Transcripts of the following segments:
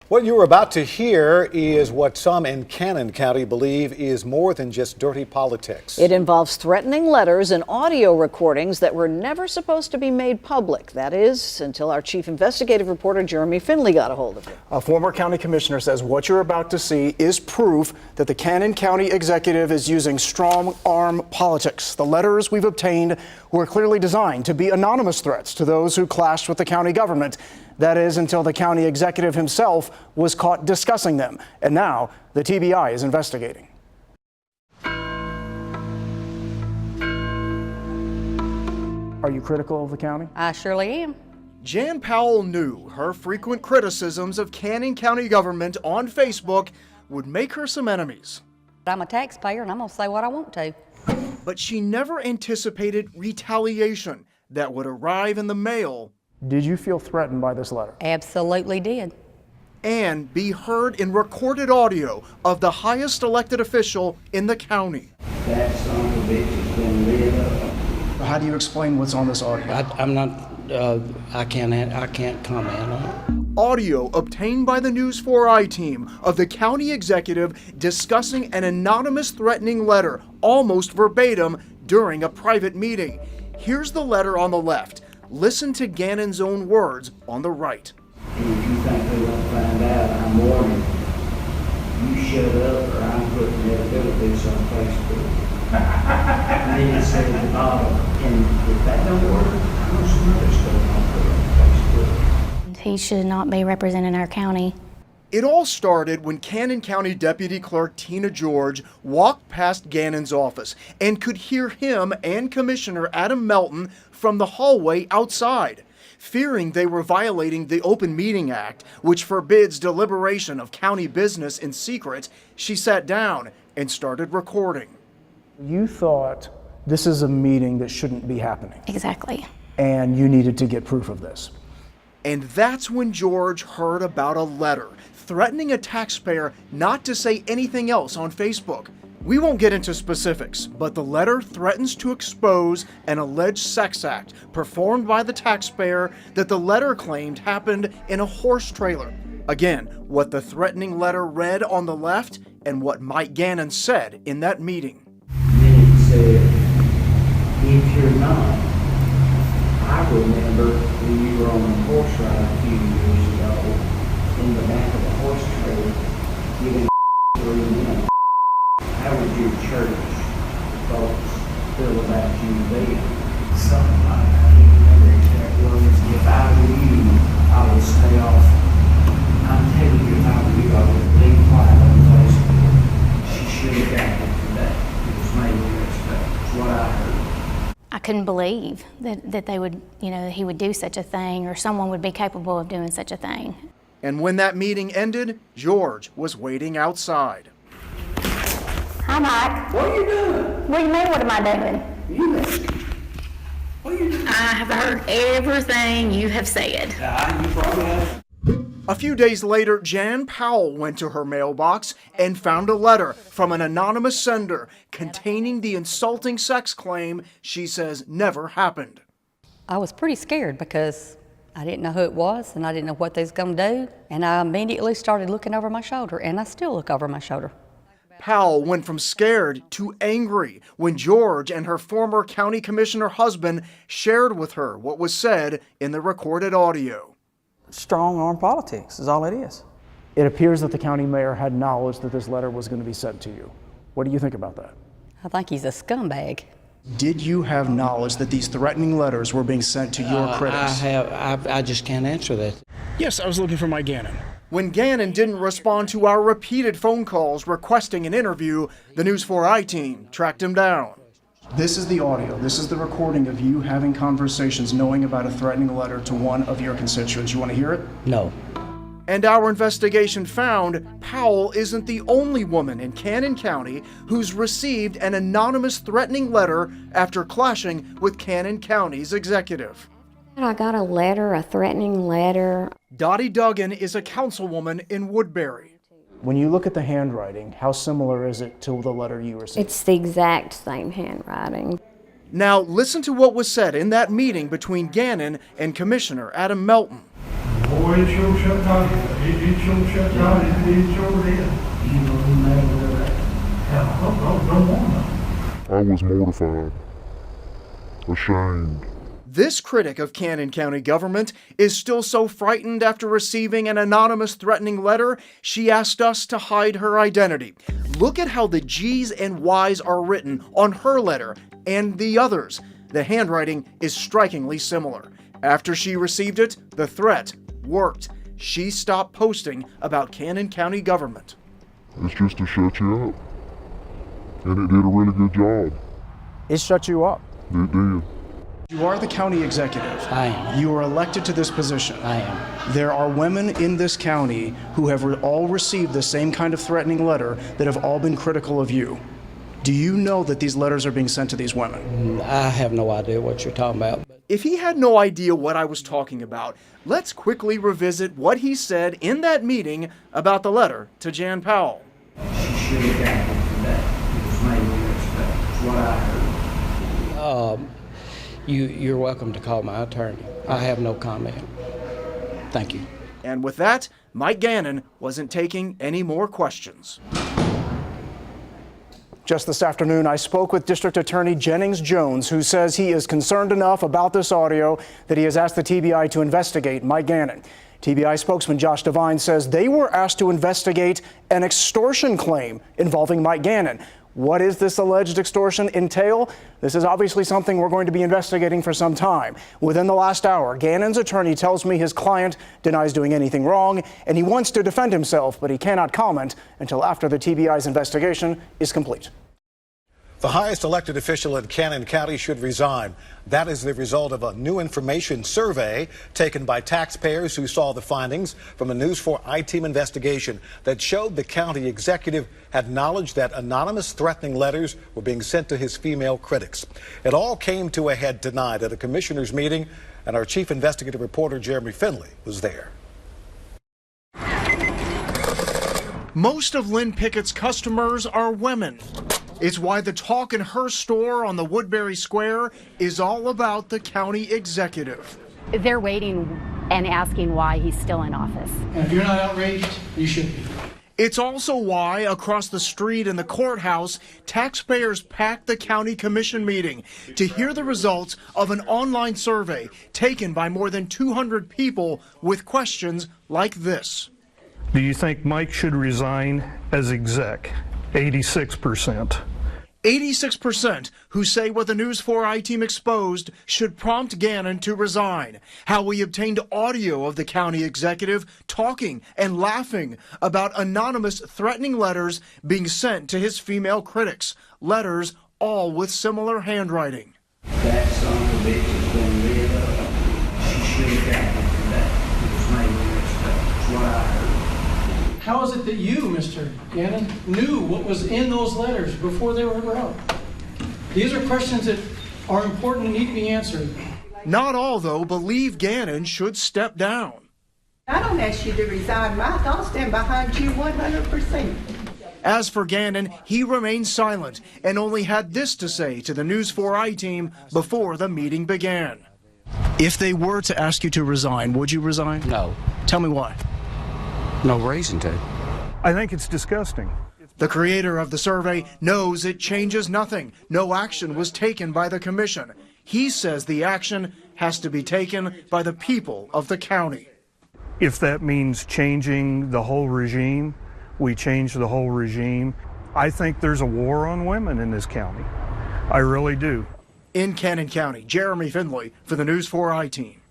What you're about to hear is what some in Cannon County believe is more than just dirty politics. It involves threatening letters and audio recordings that were never supposed to be made public. That is, until our chief investigative reporter, Jeremy Finley, got a hold of it. A former county commissioner says what you're about to see is proof that the Cannon County executive is using strong arm politics. The letters we've obtained were clearly designed to be anonymous threats to those who clashed with the county government. That is, until the county executive himself was caught discussing them. And now the TBI is investigating. Are you critical of the county? I surely am. Jan Powell knew her frequent criticisms of Cannon County government on Facebook would make her some enemies. I'm a taxpayer and I'm going to say what I want to. But she never anticipated retaliation that would arrive in the mail. Did you feel threatened by this letter? Absolutely did. And be heard in recorded audio of the highest elected official in the county. That son of a bitch has been lit up. How do you explain what's on this audio? I can't comment on it. Audio obtained by the News 4i team of the county executive discussing an anonymous threatening letter, almost verbatim, during a private meeting. Here's the letter on the left. Listen to Gannon's own words on the right. And if you think they won't find out, I'm warning you. You shut up or I'm putting that this on Facebook. And then it says at the bottom, and if that don't work, I know some other stuff I'll put on Facebook. He should not be representing our county. It all started when Cannon County Deputy Clerk Tina George walked past Gannon's office and could hear him and Commissioner Adam Melton from the hallway outside. Fearing they were violating the Open Meeting Act, which forbids deliberation of county business in secret, she sat down and started recording. You thought this is a meeting that shouldn't be happening. Exactly. And you needed to get proof of this. And that's when George heard about a letter threatening a taxpayer not to say anything else on Facebook. We won't get into specifics, but the letter threatens to expose an alleged sex act performed by the taxpayer that the letter claimed happened in a horse trailer. Again, what the threatening letter read on the left and what Mike Gannon said in that meeting. Then it said, if you're not, I remember when you were on a horse ride a few years ago in the back of a horse trailer giving 3 minutes. How would your church folks feel about you then? Something like that. I can't remember exact words. If I were you, I would stay off. I'm telling you, if I were you, I would leave quiet on Facebook. She should have got it today. It was made with respect. That's what I heard. I couldn't believe that they would, he would do such a thing or someone would be capable of doing such a thing. And when that meeting ended, George was waiting outside. Hi, Mike. What are you doing? What do you mean, what am I doing? You listen. What are you doing? I have heard everything you have said. You probably have. A few days later, Jan Powell went to her mailbox and found a letter from an anonymous sender containing the insulting sex claim she says never happened. I was pretty scared because I didn't know who it was and I didn't know what they was going to do. And I immediately started looking over my shoulder, and I still look over my shoulder. Powell went from scared to angry when George and her former county commissioner husband shared with her what was said in the recorded audio. Strong arm politics is all it is. It appears that the county mayor had knowledge that this letter was going to be sent to you. What do you think about that? I think he's a scumbag. Did you have knowledge that these threatening letters were being sent to your critics? I just can't answer that. Yes, I was looking for Mike Gannon. When Gannon didn't respond to our repeated phone calls requesting an interview, the News 4i team tracked him down. This is the audio. This is the recording of you having conversations knowing about a threatening letter to one of your constituents. You want to hear it? No. And our investigation found Powell isn't the only woman in Cannon County who's received an anonymous threatening letter after clashing with Cannon County's executive. I got a letter, a threatening letter. Dottie Duggan is a councilwoman in Woodbury. When you look at the handwriting, how similar is it to the letter you received? It's the exact same handwriting. Now listen to what was said in that meeting between Gannon and Commissioner Adam Melton. More boy, it sure shut down. It sure shut down. It sure did. You know who made that? Yeah, don't want to. I was mortified, ashamed. This critic of Cannon County government is still so frightened after receiving an anonymous threatening letter, she asked us to hide her identity. Look at how the G's and Y's are written on her letter and the others. The handwriting is strikingly similar. After she received it, the threat worked. She stopped posting about Cannon County government. It's just to shut you up. And it did a really good job. It shut you up. It did. You are the county executive. I am. You are elected to this position. I am. There are women in this county who have all received the same kind of threatening letter that have all been critical of you. Do you know that these letters are being sent to these women? I have no idea what you're talking about. If he had no idea what I was talking about, let's quickly revisit what he said in that meeting about the letter to Jan Powell. She should have gotten it today. It was made with respect. That's what I heard. You're welcome to call my attorney. I have no comment. Thank you. And with that, Mike Gannon wasn't taking any more questions. Just this afternoon, I spoke with District Attorney Jennings Jones, who says he is concerned enough about this audio that he has asked the TBI to investigate Mike Gannon. TBI spokesman Josh Devine says they were asked to investigate an extortion claim involving Mike Gannon. What is this alleged extortion entail? This is obviously something we're going to be investigating for some time. Within the last hour, Gannon's attorney tells me his client denies doing anything wrong, and he wants to defend himself, but he cannot comment until after the TBI's investigation is complete. The highest elected official in Cannon County should resign. That is the result of a new information survey taken by taxpayers who saw the findings from a News 4 I-Team investigation that showed the county executive had knowledge that anonymous threatening letters were being sent to his female critics. It all came to a head tonight at a commissioners' meeting, and our chief investigative reporter Jeremy Finley was there. Most of Lynn Pickett's customers are women. It's why the talk in her store on the Woodbury Square is all about the county executive. They're waiting and asking why he's still in office. And if you're not outraged, you should be. It's also why, across the street in the courthouse, taxpayers packed the county commission meeting to hear the results of an online survey taken by more than 200 people with questions like this. Do you think Mike should resign as exec? 86%. 86% who say what the News 4 I-Team exposed should prompt Gannon to resign. How we obtained audio of the county executive talking and laughing about anonymous threatening letters being sent to his female critics. Letters all with similar handwriting. That son of a bitch is going to live up. She should have gotten it today. It was made with respect. That's what I heard. How is it that you, Mr. Gannon, knew what was in those letters before they were ever out? These are questions that are important and need to be answered. Not all, though, believe Gannon should step down. I don't ask you to resign, Mike. I'll stand behind you 100%. As for Gannon, he remained silent and only had this to say to the News 4 I-Team before the meeting began. If they were to ask you to resign, would you resign? No. Tell me why. No reason to. I think it's disgusting. The creator of the survey knows it changes nothing. No action was taken by the commission. He says the action has to be taken by the people of the county. If that means changing the whole regime, we change the whole regime. I think there's a war on women in this county. I really do. In Cannon County, Jeremy Finley for the News 4 I-Team.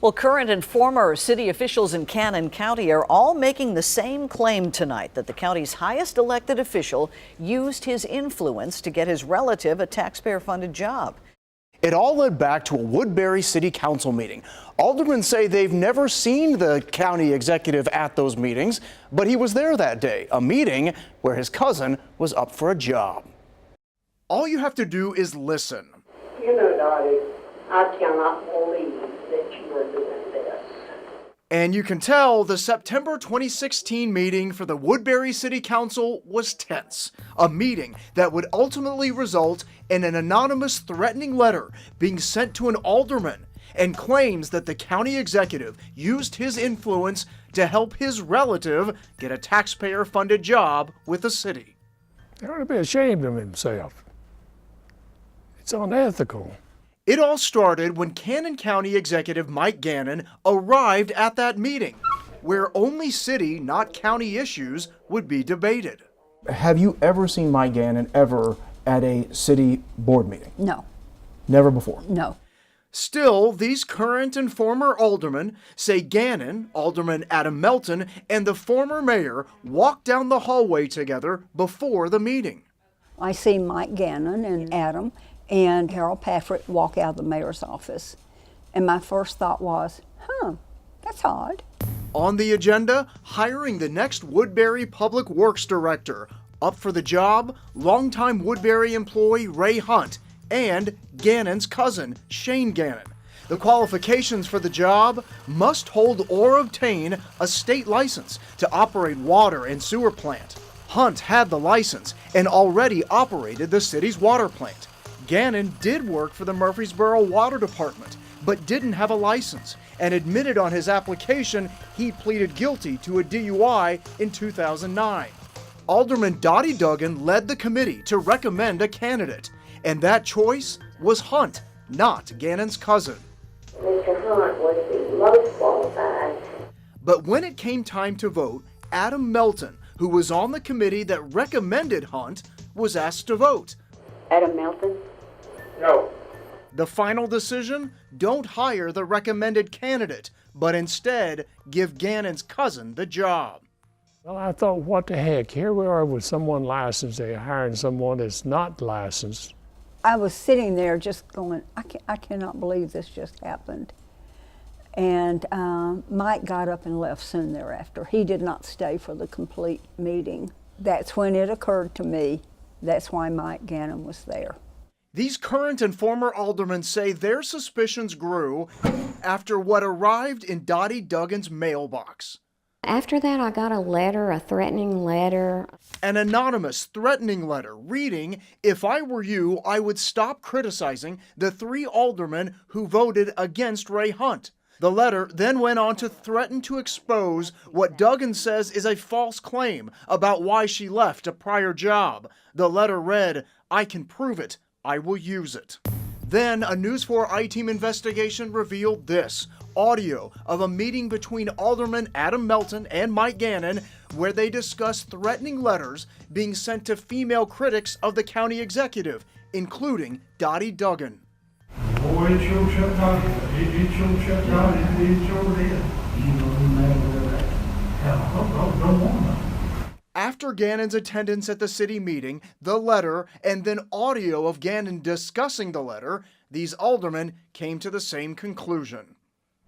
Well, current and former city officials in Cannon County are all making the same claim tonight, that the county's highest elected official used his influence to get his relative a taxpayer-funded job. It all led back to a Woodbury City Council meeting. Aldermen say they've never seen the county executive at those meetings, but he was there that day, a meeting where his cousin was up for a job. All you have to do is listen. You know, Dottie, I cannot believe that you are doing this. And you can tell the September 2016 meeting for the Woodbury City Council was tense. A meeting that would ultimately result in an anonymous threatening letter being sent to an alderman. and claims that the county executive used his influence to help his relative get a taxpayer-funded job with the city. He ought to be ashamed of himself. It's unethical. It all started when Cannon County Executive Mike Gannon arrived at that meeting, where only city, not county issues would be debated. Have you ever seen Mike Gannon ever at a city board meeting? No. Never before? No. Still, these current and former aldermen say Gannon, Alderman Adam Melton, and the former mayor walked down the hallway together before the meeting. I see Mike Gannon and Adam and Harold Patrick walk out of the mayor's office. And my first thought was, that's odd. On the agenda, hiring the next Woodbury Public Works Director. Up for the job, longtime Woodbury employee Ray Hunt and Gannon's cousin, Shane Gannon. The qualifications for the job: must hold or obtain a state license to operate water and sewer plant. Hunt had the license and already operated the city's water plant. Gannon did work for the Murfreesboro Water Department, but didn't have a license, and admitted on his application he pleaded guilty to a DUI in 2009. Alderman Dottie Duggan led the committee to recommend a candidate, and that choice was Hunt, not Gannon's cousin. Mr. Hunt was the most qualified. But when it came time to vote, Adam Melton, who was on the committee that recommended Hunt, was asked to vote. Adam Melton? No. The final decision: don't hire the recommended candidate, but instead give Gannon's cousin the job. Well, I thought, what the heck? Here we are with someone licensed. They're hiring someone that's not licensed. I was sitting there just going, I cannot believe this just happened. And Mike got up and left soon thereafter. He did not stay for the complete meeting. That's when it occurred to me, that's why Mike Gannon was there. These current and former aldermen say their suspicions grew after what arrived in Dottie Duggan's mailbox. After that, I got a letter, a threatening letter. An anonymous threatening letter reading, "If I were you, I would stop criticizing the 3 aldermen who voted against Ray Hunt." The letter then went on to threaten to expose what Duggan says is a false claim about why she left a prior job. The letter read, "I can prove it. I will use it." Then a News 4 I-Team investigation revealed this: audio of a meeting between Alderman Adam Melton and Mike Gannon, where they discussed threatening letters being sent to female critics of the county executive, including Dottie Duggan. Oh, it's your shut down. It's your shut down. It's your dead. You know who made that? Hell, don't want to. After Gannon's attendance at the city meeting, the letter, and then audio of Gannon discussing the letter, these aldermen came to the same conclusion.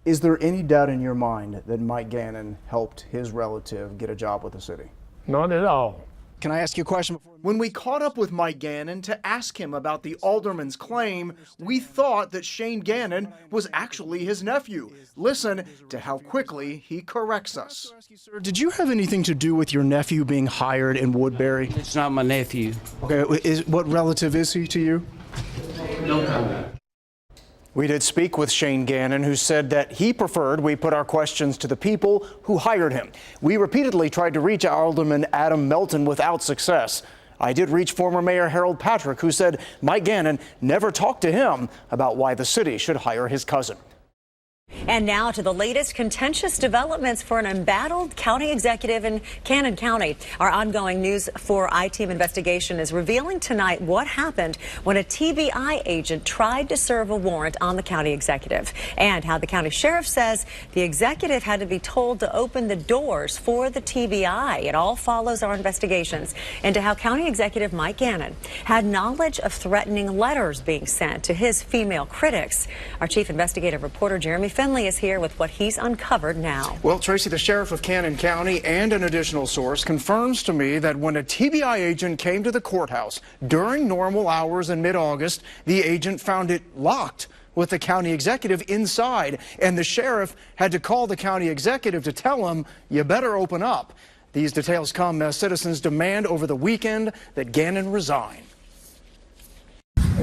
Is there any doubt in your mind that Mike Gannon helped his relative get a job with the city? Not at all. Can I ask you a question? When we caught up with Mike Gannon to ask him about the alderman's claim, we thought that Shane Gannon was actually his nephew. Listen to how quickly he corrects us. Did you have anything to do with your nephew being hired in Woodbury? It's not my nephew. Okay, what relative is he to you? No comment. We did speak with Shane Gannon, who said that he preferred we put our questions to the people who hired him. We repeatedly tried to reach Alderman Adam Melton without success. I did reach former Mayor Harold Patrick, who said Mike Gannon never talked to him about why the city should hire his cousin. And now to the latest contentious developments for an embattled county executive in Cannon County. Our ongoing News 4 I-Team investigation is revealing tonight what happened when a TBI agent tried to serve a warrant on the county executive, and how the county sheriff says the executive had to be told to open the doors for the TBI. It all follows our investigations into how county executive Mike Gannon had knowledge of threatening letters being sent to his female critics. Our chief investigative reporter Jeremy Finley is here with what he's uncovered now. Well, Tracy, the sheriff of Cannon County and an additional source confirms to me that when a TBI agent came to the courthouse during normal hours in mid-August, the agent found it locked with the county executive inside, and the sheriff had to call the county executive to tell him, "You better open up." These details come as citizens demand over the weekend that Gannon resign.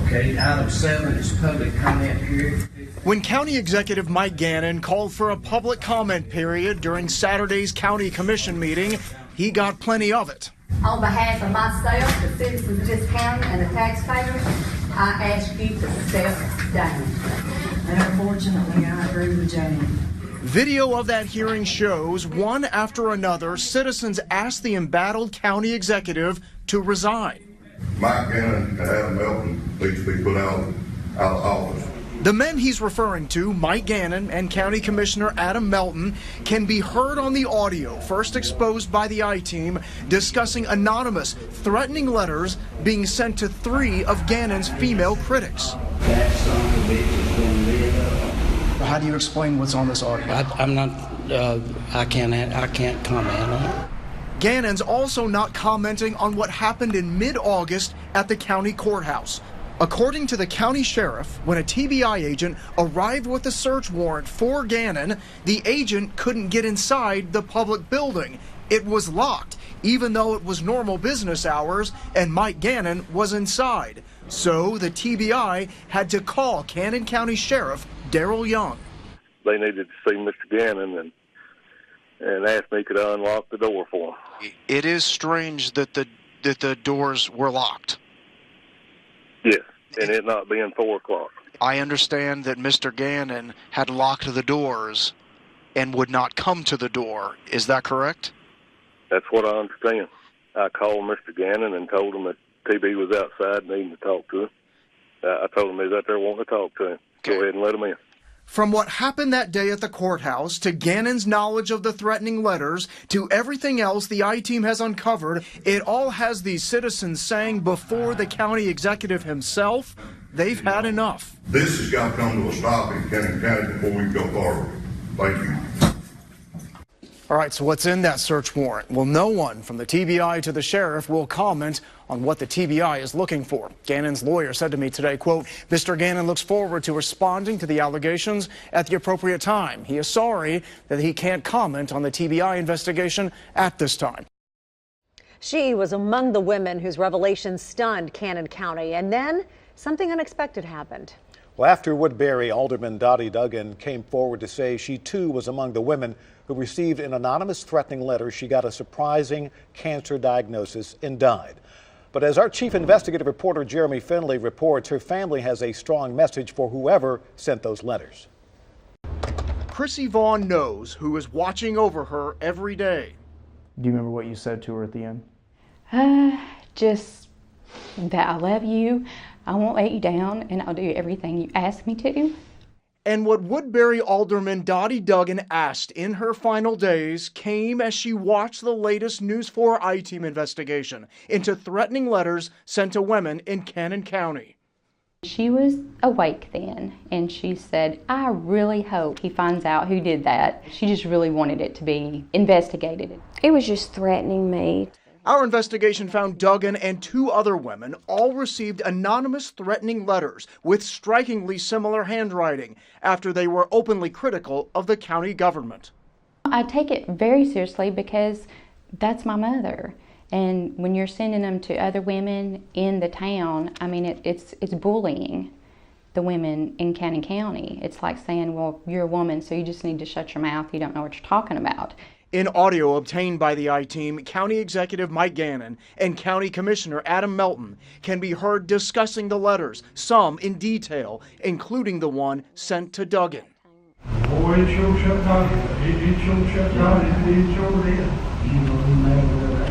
Okay, item 7 is public comment period. When County Executive Mike Gannon called for a public comment period during Saturday's County Commission meeting, he got plenty of it. On behalf of myself, the citizens of this county, and the taxpayers, I ask you to step down. And unfortunately, I agree with Jane. Video of that hearing shows, one after another, citizens asked the embattled county executive to resign. Mike Gannon and Adam Melton need to be put out of office. The men he's referring to, Mike Gannon and County Commissioner Adam Melton, can be heard on the audio first exposed by the I-Team discussing anonymous, threatening letters being sent to 3 of Gannon's female critics. How do you explain what's on this audio? I can't comment on it. Gannon's also not commenting on what happened in mid-August at the county courthouse. According to the county sheriff, when a TBI agent arrived with a search warrant for Gannon, the agent couldn't get inside the public building. It was locked, even though it was normal business hours and Mike Gannon was inside. So the TBI had to call Cannon County Sheriff Darrell Young. They needed to see Mr. Gannon and asked me could I unlock the door for him. It is strange that the doors were locked. Yes, and it not being 4 o'clock. I understand that Mr. Gannon had locked the doors and would not come to the door. Is that correct? That's what I understand. I called Mr. Gannon and told him that TB was outside needing to talk to him. I told him he was out there wanting to talk to him. Go ahead and let him in. From what happened that day at the courthouse, to Gannon's knowledge of the threatening letters, to everything else the I-Team has uncovered, it all has these citizens saying before the county executive himself, they've had enough. This has got to come to a stop in Cannon County before we can go forward. Thank you. All right, so what's in that search warrant? Well, no one from the TBI to the sheriff will comment on what the TBI is looking for. Gannon's lawyer said to me today, quote, Mr. Gannon looks forward to responding to the allegations at the appropriate time. He is sorry that he can't comment on the TBI investigation at this time. She was among the women whose revelation stunned Cannon County, and then something unexpected happened. Well, after Woodbury, Alderman Dottie Duggan came forward to say she too was among the women who received an anonymous threatening letter. She got a surprising cancer diagnosis and died. But as our chief investigative reporter Jeremy Finley reports, her family has a strong message for whoever sent those letters. Chrissy Vaughn knows who is watching over her every day. Do you remember what you said to her at the end? Just that I love you, I won't let you down, and I'll do everything you ask me to. And what Woodbury Alderman Dottie Duggan asked in her final days came as she watched the latest News 4 I-Team investigation into threatening letters sent to women in Cannon County. She was awake then, and she said, I really hope he finds out who did that. She just really wanted it to be investigated. It was just threatening me. Our investigation found Duggan and 2 other women all received anonymous threatening letters with strikingly similar handwriting after they were openly critical of the county government. I take it very seriously because that's my mother. And when you're sending them to other women in the town, I mean, it's bullying the women in Cannon County. It's like saying, well, you're a woman, so you just need to shut your mouth. You don't know what you're talking about. In audio obtained by the I-Team, County Executive Mike Gannon and County Commissioner Adam Melton can be heard discussing the letters, some in detail, including the one sent to Duggan. Oh, it sure shut down. It sure shut down. It sure did. You know who made that?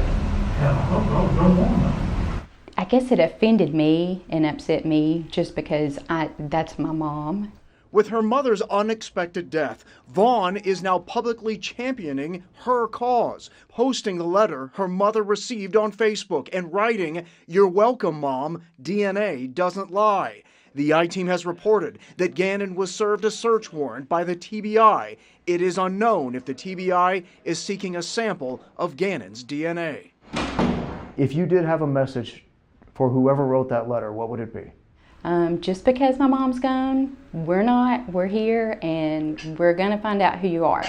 Hell, don't want to. I guess it offended me and upset me just because that's my mom. With her mother's unexpected death, Vaughn is now publicly championing her cause, posting the letter her mother received on Facebook and writing, "You're welcome, Mom. DNA doesn't lie." The I-Team has reported that Gannon was served a search warrant by the TBI. It is unknown if the TBI is seeking a sample of Gannon's DNA. If you did have a message for whoever wrote that letter, what would it be? Just because my mom's gone, we're not. We're here, and we're going to find out who you are.